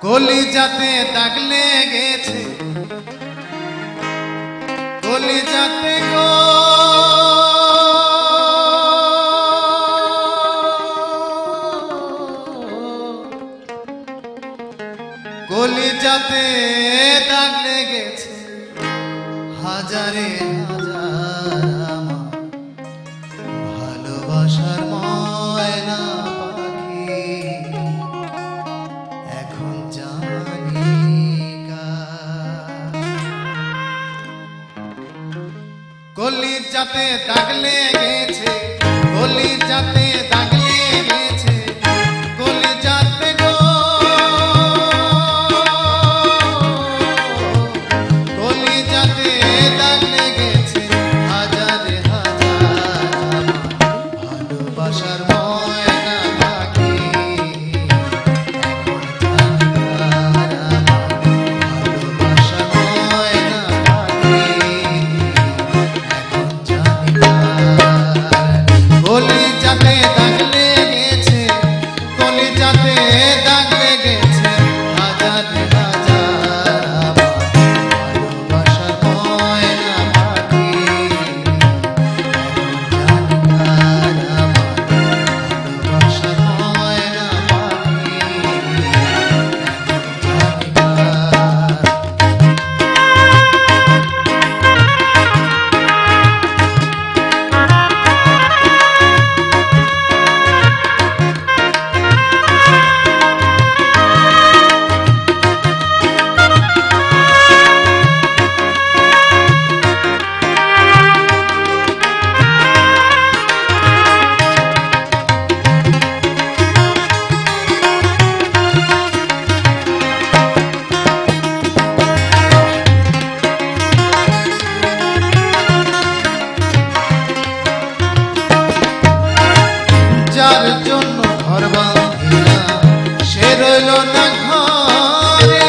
কলিজাতে দাগ লেগেছে, কলিজাতে গো কলিজাতে দাগ লেগেছে, হাজারে হাজার আমার ভালোবাসার ময়না পাখি এখন জানি কার। কলিজাতে দাগ লেগেছে, কলিজাতে দাগ লেগেছে, কলিজাতে গো কলিজাতে দাগ লেগেছে, হাজারে হাজার ভালোবাসার ময়না পাখি এখন জানি ভালোবাসার ময়না পাখি এখন জানি কলিজাতে দাগ লেগেছে, কলিজাতে দাগ লেগেছে, হাজারে হাজার ভালোবাসার ময়না পাখি এখন জানি ভালোবাসার ময়না পাখি যার জন্য ঘর বাঁধিলাম সে রইল না ঘরে,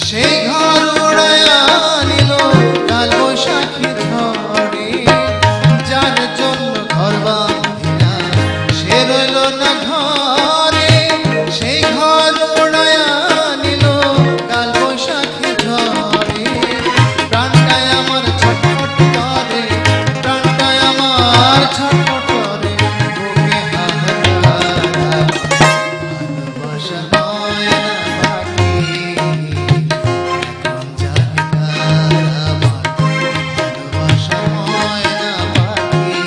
সেই ঘর উড়াইয়া নিল কাল বৈশাখী ঝড়ে। যার জন্য ঘর বাঁধিলাম সে রইল না ঘরে, সেই ঘর উড়াইয়া নিল কাল বৈশাখী ঝড়ে। প্রাণটায় আমার ছটফট করে, প্রাণটায় আমার ছটফট করে, বুকে হাহাকার ভালোবাসার ময়না পাখি এখন জানি কার আমার ভালোবাসার ময়না পাখি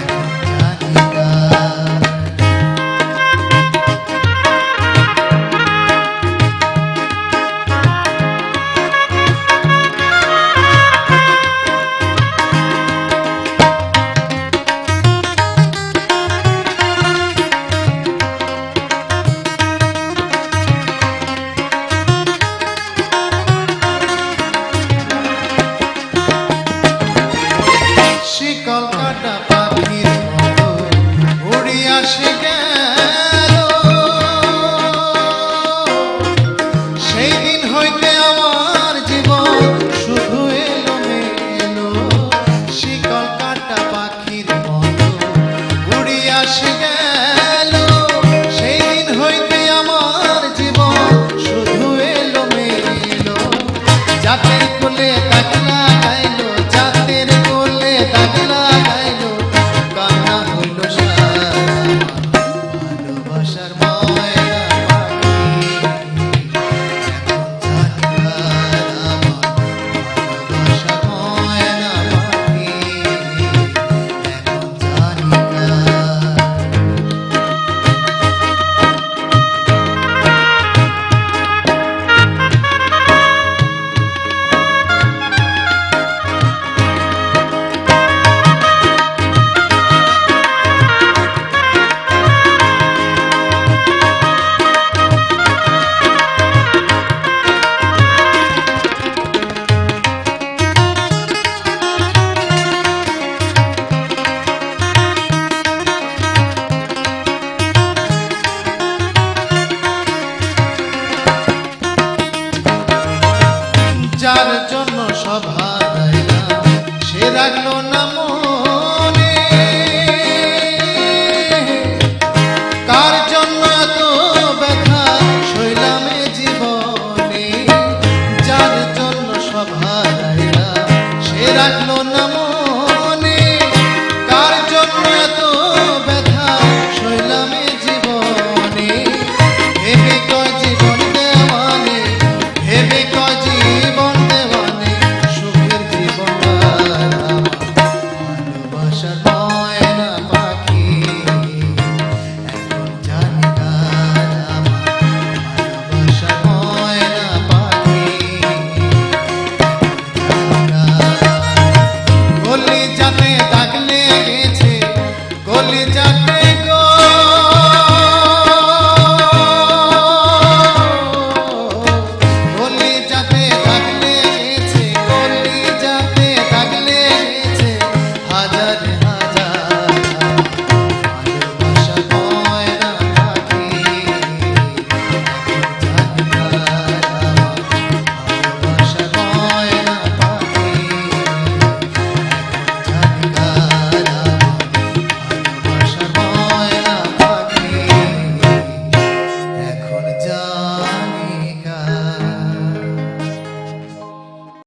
এখন জানি কার। শিকল কাটা পাখির মতো উড়িয়া সে গেল, সেই দিন হইতে আমার জীবন শুধু এলো মেলো। শিকল কাটা পাখির মতো উড়িয়া সে